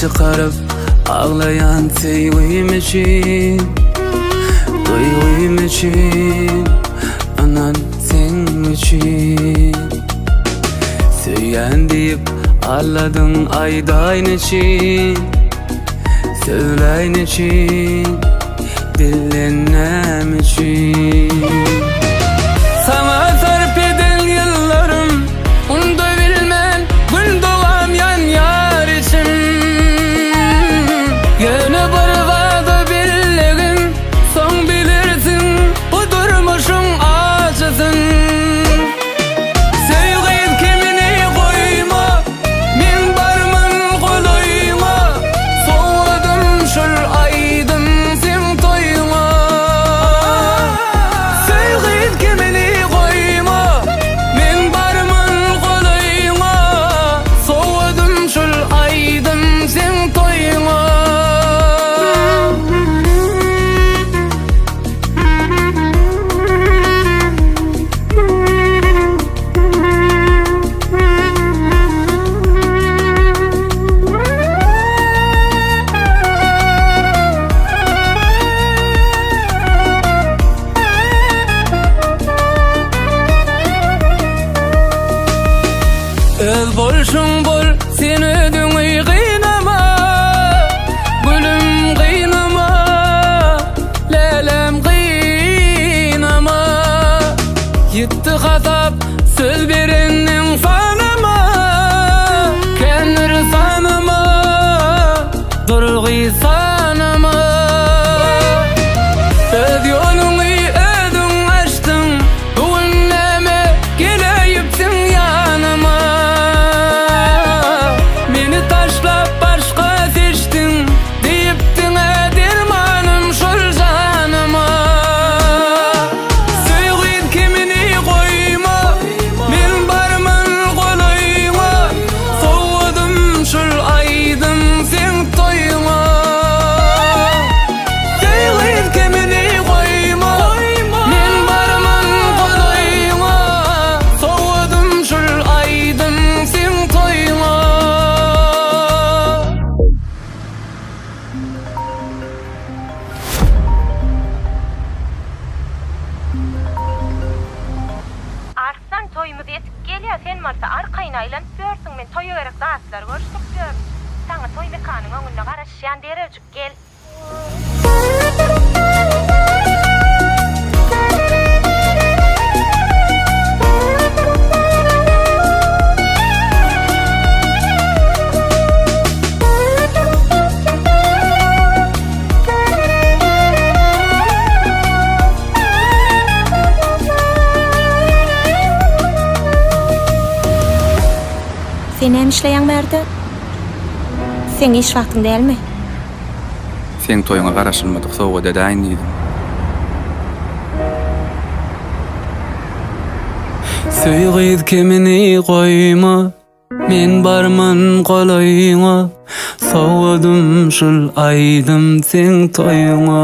çıkarıp ağlayan sevgim için, duygum için, anan sen için. Söyleyen deyip ağladın aydayn için, söyleyin için, dillenmem için. Sana sarp eden yıllarım, onu bilmen, gün doğam yan yar için. Yine barvada birliğin, son bilirsin, bu durmuşun acısın. Sevgin kimini koyma, min barmın kolayma, soğudum şul aydın sen toyma. Sevgin kimini koyma, min barmın kolayma, soğudum şul aydın sen toyma. El bolşun bol, sen ödüňi gynama, gülüm gynama, lelem gynama. Yitti hatap söz berenniň sanama, kendir sanama, durgy sanama. Öz ýoluňy ödüň açdyň, bugün näme geleyipsiň ýanyma. Meni taşlap başga seçtin, diýipdiň dermanım şol janyma. Söýgün kimini koyma, men barmyn golayma, soğudum şol aydın sen toyma. Söýgün kimini koyma, men barmyn golayma, soğudum şol aydın sen toyma. Arslan toyumuz etip gelýär, sen bolsa arkaýyna aýlanyp börsüň, men toýa gerek zatlar görüşdik diýär. Saňa toy mekanyň öňünde garaşýan derejik gel. Sen hem işleýän bärde? Sen iş wagtyň dälmi? Sen toyuna garaşylmadyk, soňra dedaýyn diýdim. Söýgid kimini koyma, men barmyn golayma, soğudum şul aydym sen toyuna.